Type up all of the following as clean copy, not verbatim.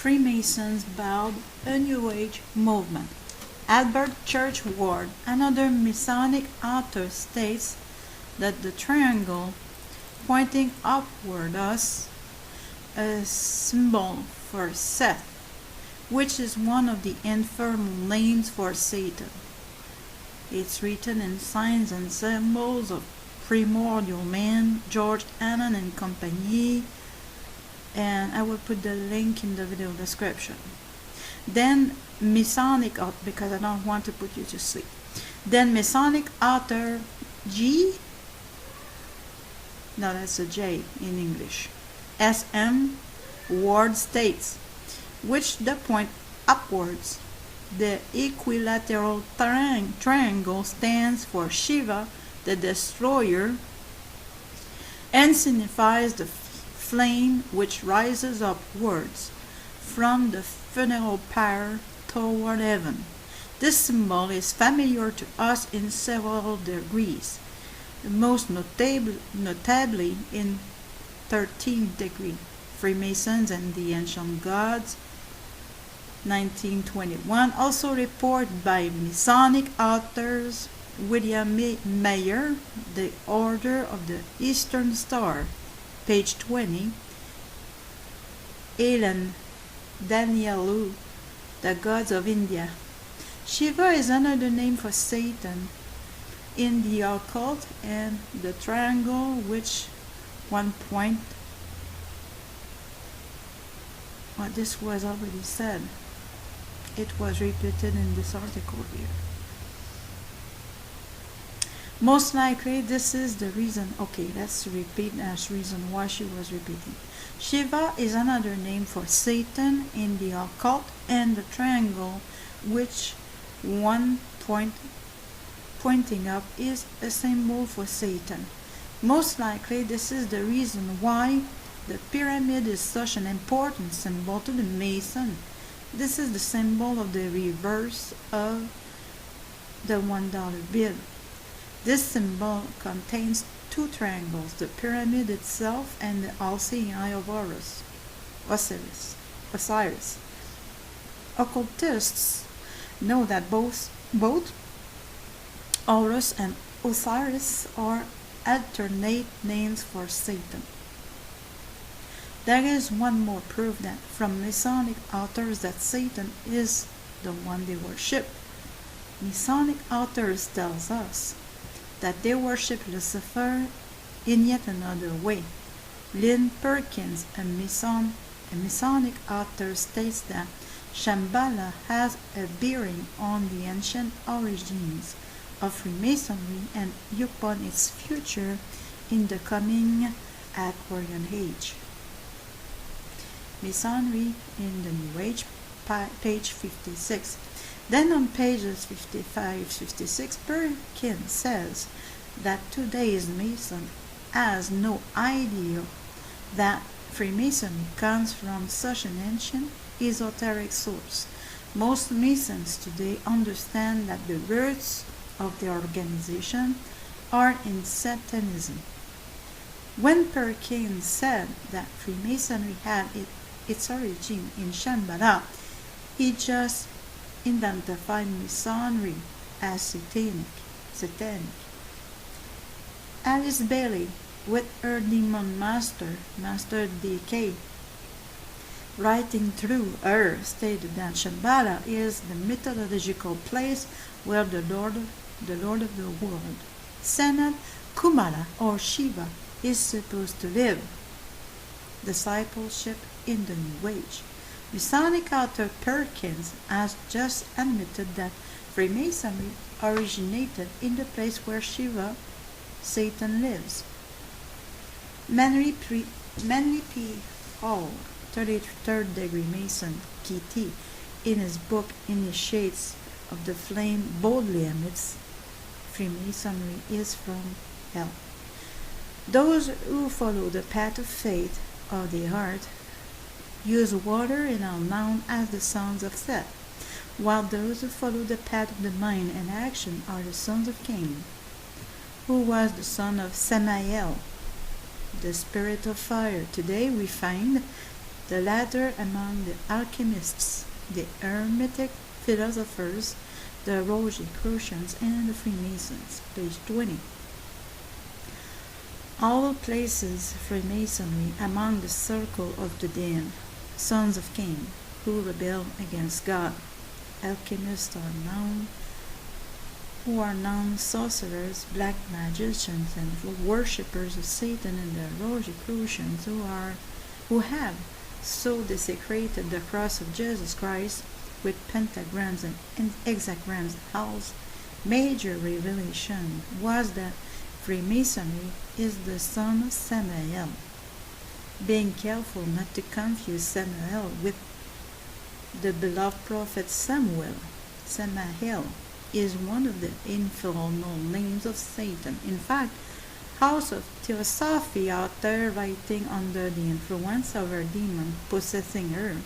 Freemasons bowed a New Age movement. Albert Church Ward, another Masonic author, states that the triangle pointing upward is a symbol for Seth, which is one of the infernal names for Satan. It's written in signs and symbols of primordial man, George Annan and company, and I will put the link in the video description. Then Masonic, because I don't want to put you to sleep. Then Masonic author that's a J in English, S.M. Ward states, which the point upwards, the equilateral triangle stands for Shiva, the destroyer, and signifies the flame which rises upwards from the funeral pyre toward heaven. This symbol is familiar to us in several degrees, most notably in 13th degree, Freemasons and the Ancient Gods, 1921, also reported by Masonic authors William Mayer, The Order of the Eastern Star, page 20, Ellen Danielu, The Gods of India. Shiva is another name for Satan in the occult, and the triangle which one point, well, this was already said. It was repeated in this article here. Most likely this is the reason. Okay, let's repeat as reason why she was repeating. Shiva is another name for Satan in the occult, and the triangle which one pointing up is a symbol for Satan. Most likely this is the reason why the pyramid is such an important symbol to the Mason. This is the symbol of the reverse of the $1 bill. This symbol contains two triangles, the pyramid itself and the all-seeing eye of Osiris. Occultists know that both Horus and Osiris are alternate names for Satan. There is one more proof that from Masonic authors that Satan is the one they worship. Masonic authors tells us that they worship Lucifer in yet another way. Lynn Perkins, a Masonic author, states that Shambhala has a bearing on the ancient origins of Freemasonry and upon its future in the coming Aquarian Age. Masonry in the New Age, page 56. Then on pages 55-56, Perkins says that today's Mason has no idea that Freemasonry comes from such an ancient esoteric source. Most Masons today understand that the roots of the organization are in Satanism. When Perkins said that Freemasonry had its origin in Shambhala, he just identified Masonry as satanic. Alice Bailey, with her demon master, Master D.K., writing through her, stated that Shambhala is the mythological place where the Lord of the world, Sanat Kumara or Shiva, is supposed to live. Discipleship in the New Age. Masonic author Perkins has just admitted that Freemasonry originated in the place where Shiva, Satan, lives. Manly P. Hall, 33rd degree Mason, KT, in his book Initiates of the Flame, boldly admits Freemasonry is from hell. Those who follow the path of faith or the heart use water and are known as the sons of Seth, while those who follow the path of the mind and action are the sons of Cain, who was the son of Samael, the spirit of fire. Today we find the latter among the alchemists, the Hermetic philosophers, the Rosicrucians, and the Freemasons. Page 20. All places Freemasonry among the circle of the damned, sons of Cain, who rebel against God. Alchemists who are known sorcerers, black magicians, and worshippers of Satan, and the Rosicrucians who have so desecrated the cross of Jesus Christ with pentagrams and hexagrams. Hall's major revelation was that Freemasonry is the son of Samael. Being careful not to confuse Samael with the beloved prophet Samuel, Samael is one of the infernal names of Satan. In fact, House of Theosophy, author writing under the influence of her demon possessing her,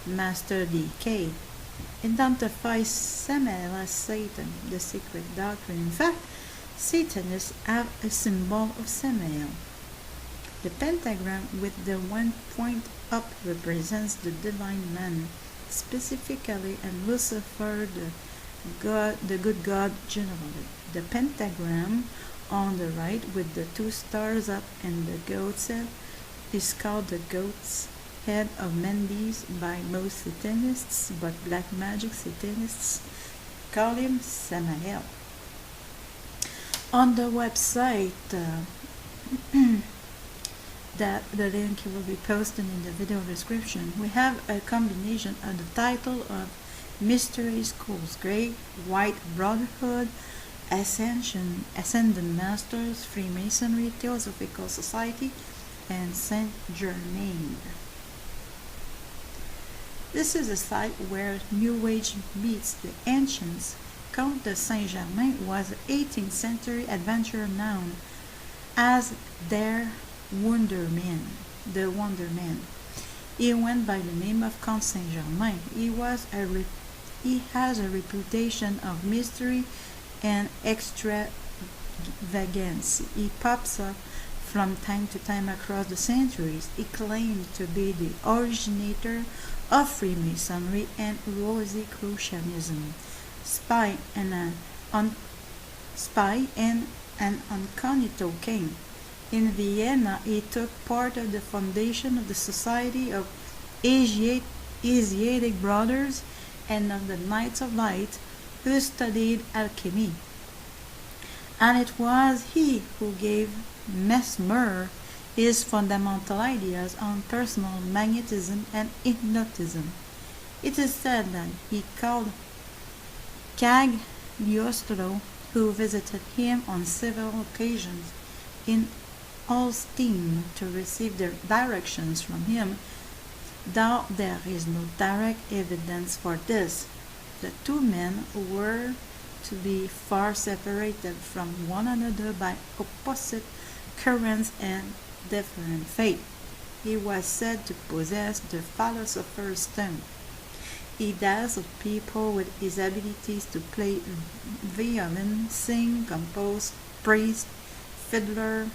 Master D.K., identifies Samael as Satan, the secret doctrine. In fact, Satanists have a symbol of Samael. The pentagram with the one point up represents the divine man, specifically, and Lucifer, the good God generally. The pentagram on the right with the two stars up and the goat's head is called the goat's head of Mendes by most Satanists, but black magic Satanists call him Samael. On the website, that the link will be posted in the video description, we have a combination of the title of Mystery Schools, Grey, White Brotherhood, Ascendant Masters, Freemasonry, Theosophical Society, and Saint Germain. This is a site where New Age meets the ancients. Count de Saint-Germain was an 18th century adventurer known as the Wonder Man. He went by the name of Count Saint-Germain. He has a reputation of mystery and extravagance. He pops up from time to time across the centuries. He claimed to be the originator of Freemasonry and Rosicrucianism. Spy and an incognito king. In Vienna, he took part of the foundation of the Society of Asiatic Brothers and of the Knights of Light, who studied alchemy. And it was he who gave Mesmer his fundamental ideas on personal magnetism and hypnotism. It is said that he called Cagliostro, who visited him on several occasions in Holstein to receive their directions from him, though there is no direct evidence for this. The two men were to be far separated from one another by opposite currents and different faith. He was said to possess the philosopher's stone. He dazzled people with his abilities to play violin, sing, compose, priest, fiddler,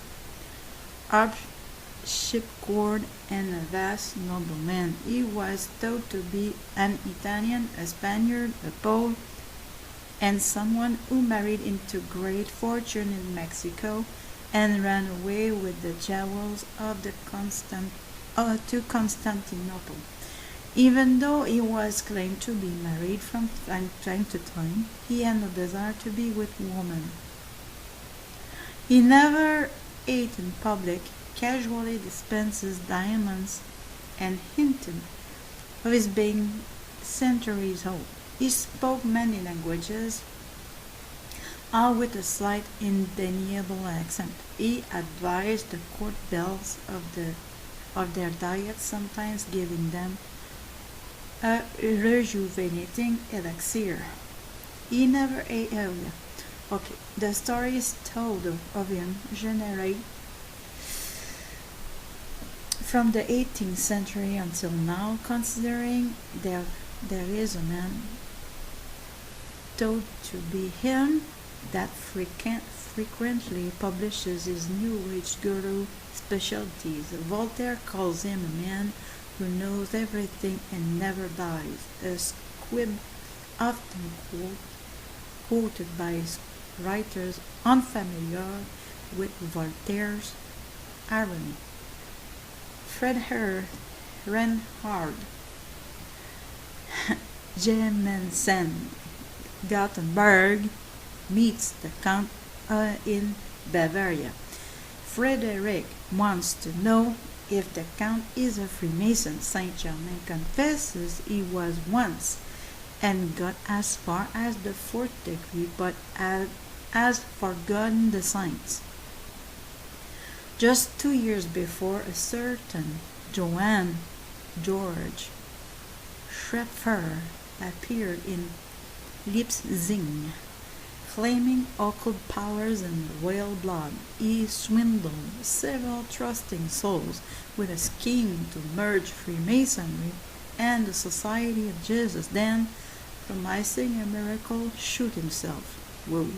harpsichord, and a vast nobleman. He was thought to be an Italian, a Spaniard, a Pole, and someone who married into great fortune in Mexico and ran away with the jewels of the to Constantinople. Even though he was claimed to be married from time to time, he had no desire to be with women. He never ate in public, casually dispenses diamonds, and hinted of his being centuries old. He spoke many languages, all with a slight indeniable accent. He advised the court belles of their diet, sometimes giving them a rejuvenating elixir. He never ate earlier. Okay, the stories told of him generate from the 18th century until now, considering there is a man thought to be him that frequently publishes his New Age guru specialties. Voltaire calls him a man who knows everything and never dies, a squib often quoted by writers unfamiliar with Voltaire's irony. Reinhard Jemensen Gothenburg meets the Count in Bavaria. Frederick wants to know if the Count is a Freemason. Saint-Germain confesses he was once and got as far as the fourth degree, but has forgotten the signs. Just 2 years before, a certain George Schrepfer appeared in Leipzig, claiming occult powers and royal blood. He swindled several trusting souls with a scheme to merge Freemasonry and the Society of Jesus, then, promising a miracle, shoot himself. Whoa.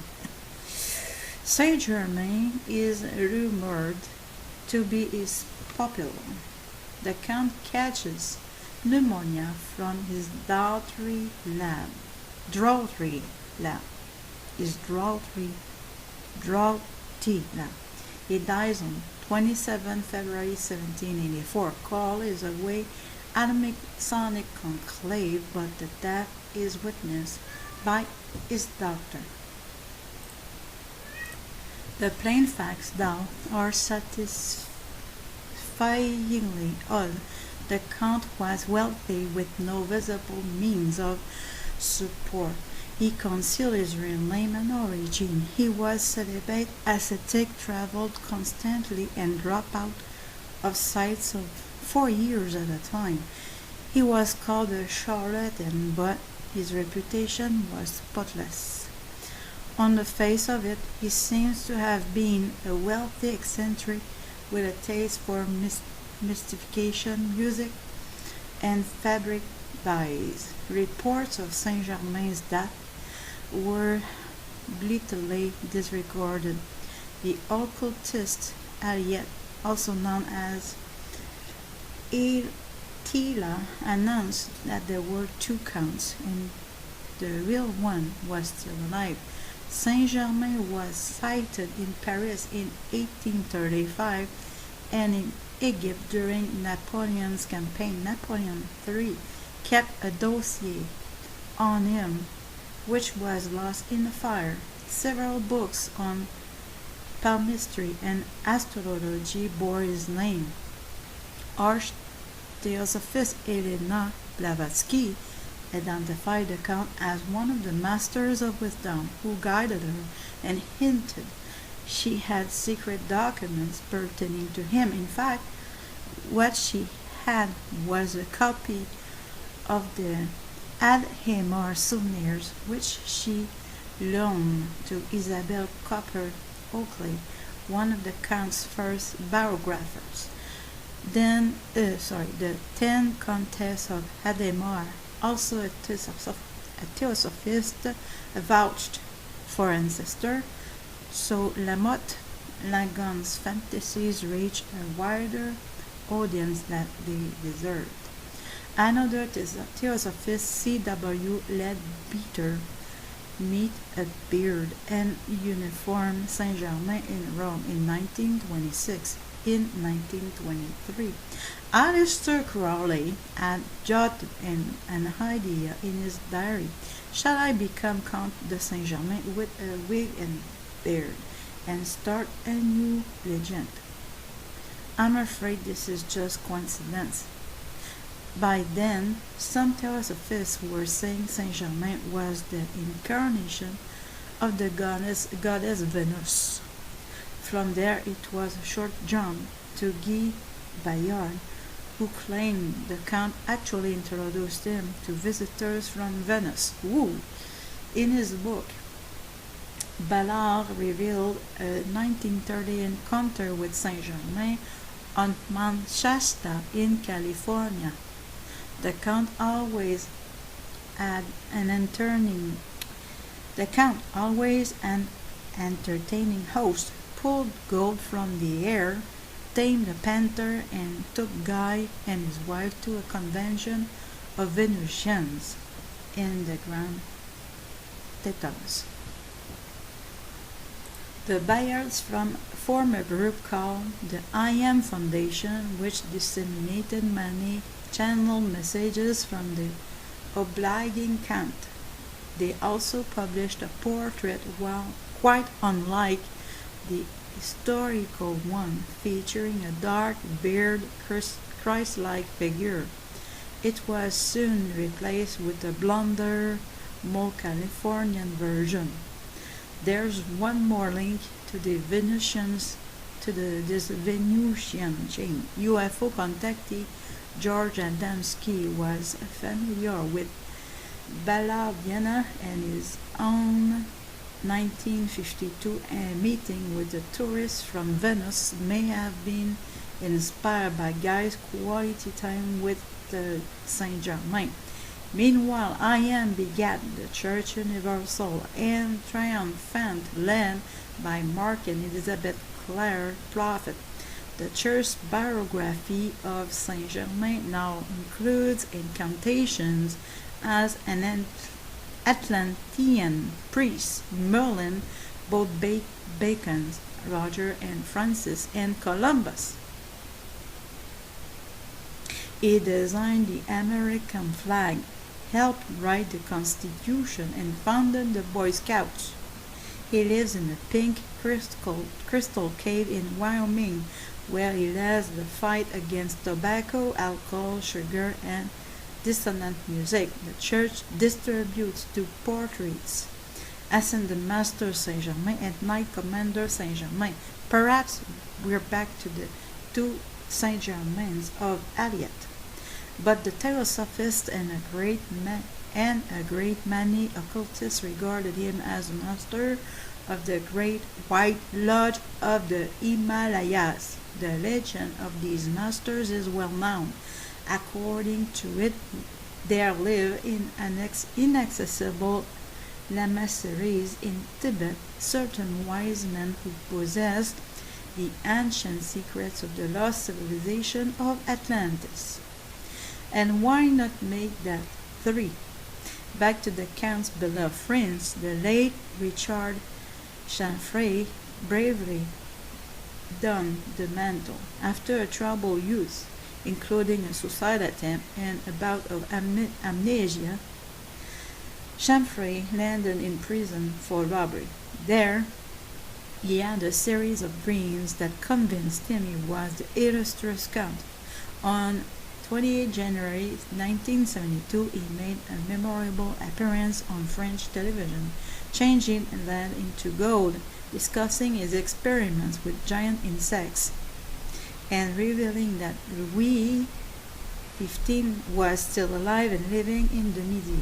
Saint-Germain is rumored to be his pupil. The Count catches pneumonia from his draughty lab. He dies on 27 February 1784. Call is away at a Masonic conclave, but the death is witnessed by his doctor. The plain facts, though, are satisfyingly odd. The Count was wealthy with no visible means of support. He concealed his real name and origin. He was celibate, ascetic, traveled constantly, and dropped out of sight for years at a time. He was called a charlatan, but his reputation was spotless. On the face of it, he seems to have been a wealthy eccentric with a taste for mystification, music, and fabric dyes. Reports of Saint-Germain's death were blithely disregarded. The Occultists, also known as Tila, announced that there were 2 counts, and the real one was still alive. Saint-Germain was sighted in Paris in 1835 and in Egypt during Napoleon's campaign. Napoleon III kept a dossier on him, which was lost in the fire. Several books on palmistry and astrology bore his name. Arch Theosophist Elena Blavatsky identified the Count as one of the masters of wisdom who guided her and hinted she had secret documents pertaining to him. In fact, what she had was a copy of the Ad Hemar souvenirs, which she loaned to Isabel Copper Oakley, one of the Count's first biographers. The 10 Countess of Hadamar, also a Theosophist, vouched for ancestor, so Lamotte Lagon's fantasies reached a wider audience than they deserved. Another Theosophist, C.W. Leadbeater, met a beard and uniform Saint-Germain in Rome in 1926. In 1923, Aleister Crowley had jotted an idea in his diary: "Shall I become Count de Saint-Germain with a wig and beard and start a new legend?" I'm afraid this is just coincidence. By then, some Theosophists were saying Saint-Germain was the incarnation of the goddess Venus. From there, it was a short jump to Guy Bayard, who claimed the Count actually introduced him to visitors from Venus. Woo! In his book, Ballard revealed a 1930 encounter with Saint-Germain on Mount Shasta in California. The Count always an entertaining host, pulled gold from the air tamed a panther and took Guy and his wife to a convention of Venusians in the Grand Tetons. The Bayards formed a group called the I Am Foundation, which disseminated many channeled messages from the obliging Kant. They also published a portrait, while quite unlike the historical one, featuring a dark bearded Christ-like figure. It was soon replaced with a blonder, more Californian version. There's one more link to the Venusians, this Venusian chain. UFO contactee George Adamski was familiar with Ballardiana and his own 1952 meeting with the tourists from Venus may have been inspired by Guy's quality time with Saint Germain. Meanwhile, I Am begat the Church Universal and Triumphant, led by Mark and Elizabeth Clare Prophet. The church's biography of Saint Germain now includes incantations as an Atlantean priest, Merlin, both Bacon, Roger and Francis, and Columbus. He designed the American flag, helped write the Constitution, and founded the Boy Scouts. He lives in a pink crystal cave in Wyoming, where he leads the fight against tobacco, alcohol, sugar, and dissonant music. The church distributes two portraits: Ascended Master Saint Germain and Knight Commander Saint Germain. Perhaps we're back to the two Saint Germains of Eliot. But the Theosophists and a great many occultists regarded him as master of the Great White Lodge of the Himalayas. The legend of these masters is well known. According to it, there live in an inaccessible lamasseries in Tibet certain wise men who possessed the ancient secrets of the lost civilization of Atlantis. And why not make that three? Back to the Count's beloved friends, the late Richard Chanfray bravely donned the mantle. After a troubled youth, including a suicide attempt and a bout of amnesia, Chanfray landed in prison for robbery. There, he had a series of dreams that convinced him he was the illustrious Count. On 28 January 1972, he made a memorable appearance on French television, changing lead into gold, discussing his experiments with giant insects, and revealing that Louis XV was still alive and living in the Midi.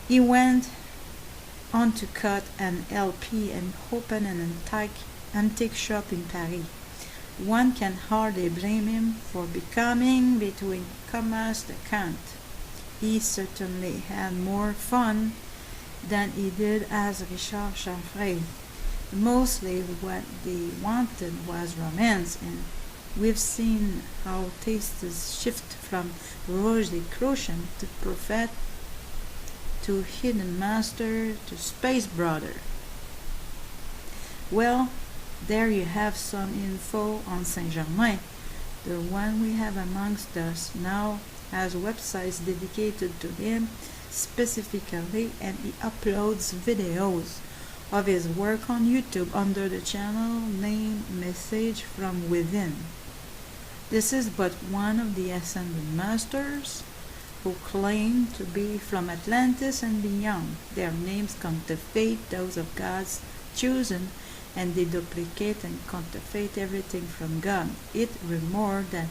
He went on to cut an LP and open an antique shop in Paris. One can hardly blame him for becoming, between commas, the Count. He certainly had more fun than he did as Richard Chanfray. Mostly what they wanted was romance, and we've seen how tastes shift from Rosicrucian to Prophet to Hidden Master to Space Brother. Well, there you have some info on Saint Germain. The one we have amongst us now has websites dedicated to him specifically, and he uploads videos of his work on YouTube under the channel name Message from Within. This is but one of the Ascended Masters who claim to be from Atlantis and beyond. Their names counterfeit those of God's chosen, and they duplicate and counterfeit everything from God. It rumored that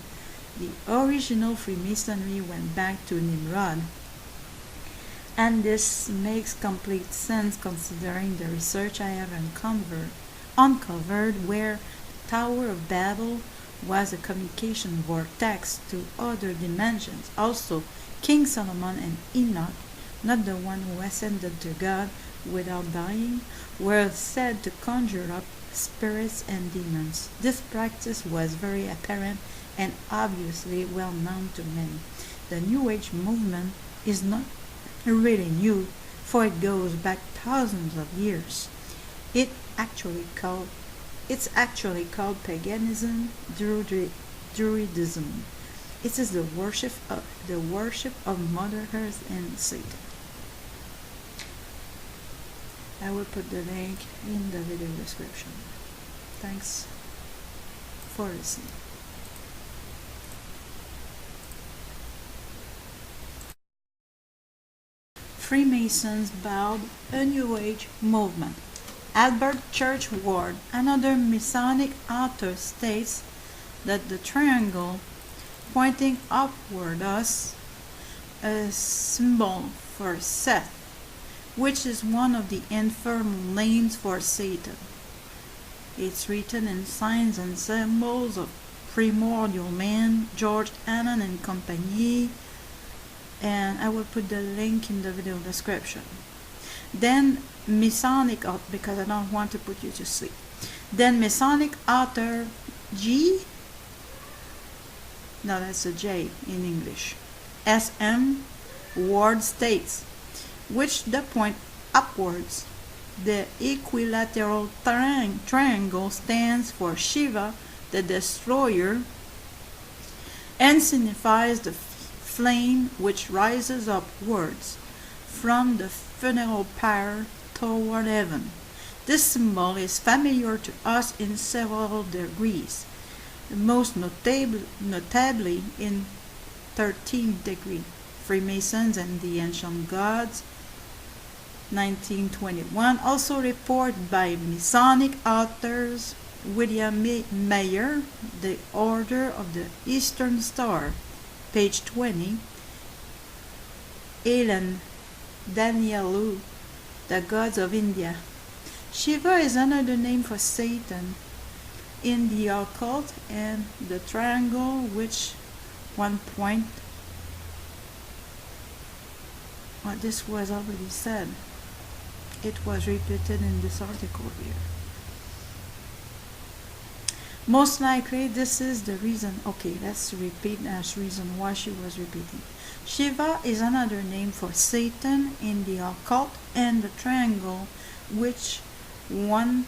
the original Freemasonry went back to Nimrod, and this makes complete sense considering the research I have uncovered, where the Tower of Babel was a communication vortex to other dimensions. Also, King Solomon and Enoch, not the one who ascended to God without dying, were said to conjure up spirits and demons. This practice was very apparent and obviously well known to many. The New Age movement is not really new, for it goes back thousands of years. It's actually called paganism, Druidism. It is the worship of Mother Earth and Satan. I will put the link in the video description. Thanks for listening. Freemasons bowed a New Age movement. Albert Churchward, another Masonic author, states that the triangle pointing upward is a symbol for Seth, which is one of the infernal names for Satan. It's written in signs and symbols of primordial man, George Annan and company, and I will put the link in the video description. Then Masonic, because I don't want to put you to sleep. Then Masonic author that's a J in English, S.M. Ward states, which the point upwards, the equilateral triangle stands for Shiva, the destroyer, and signifies the flame which rises upwards from the funeral pyre toward heaven. This symbol is familiar to us in several degrees, most notably in 13th degree. Freemasons and the Ancient Gods, 1921, also reported by Masonic authors William Mayer, The Order of the Eastern Star, page 20, Ellen Danielou, The Gods of India. Shiva is another name for Satan in the occult, and the triangle which one point, well, this was already said. It was repeated in this article here. Most likely this is the reason. Okay, let's repeat as reason why she was repeating. Shiva is another name for Satan in the occult, and the triangle which one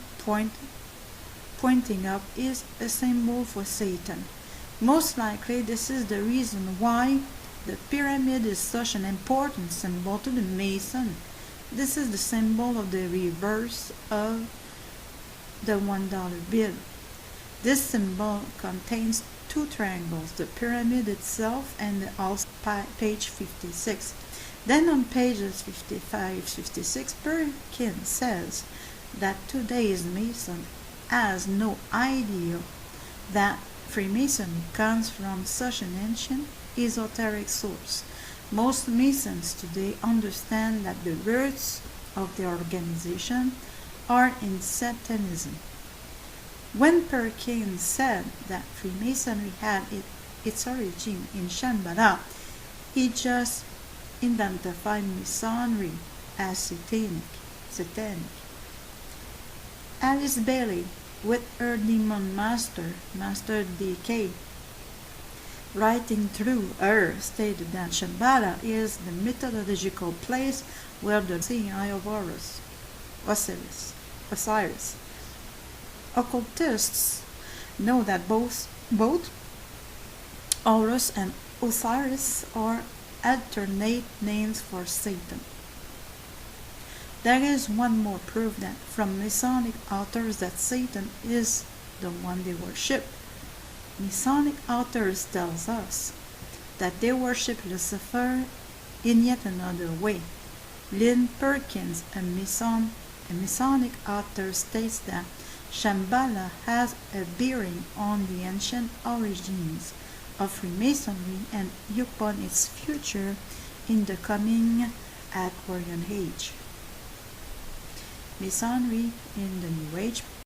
pointing up is a symbol for Satan. Most likely this is the reason why the pyramid is such an important symbol to the Mason. This is the symbol of the reverse of the $1 bill. This symbol contains two triangles, the pyramid itself and the also page 56. Then on pages 55-56, Perkins says that today's Mason has no idea that Freemasonry comes from such an ancient esoteric source. Most Masons today understand that the roots of the organization are in Satanism. When Perkins said that Freemasonry had its origin in Shambhala, he just identified Masonry as satanic. Alice Bailey, with her demon master, Master D.K., writing through her, stated that Shambhala is the mythological place where the seeing eye of Osiris. Occultists know that both Horus and Osiris are alternate names for Satan. There is one more proof that from Masonic authors that Satan is the one they worship. Masonic authors tells us that they worship Lucifer in yet another way. Lynn Perkins, a Masonic author, states that Shambhala has a bearing on the ancient origins of Freemasonry and upon its future in the coming Aquarian Age. Masonry in the New Age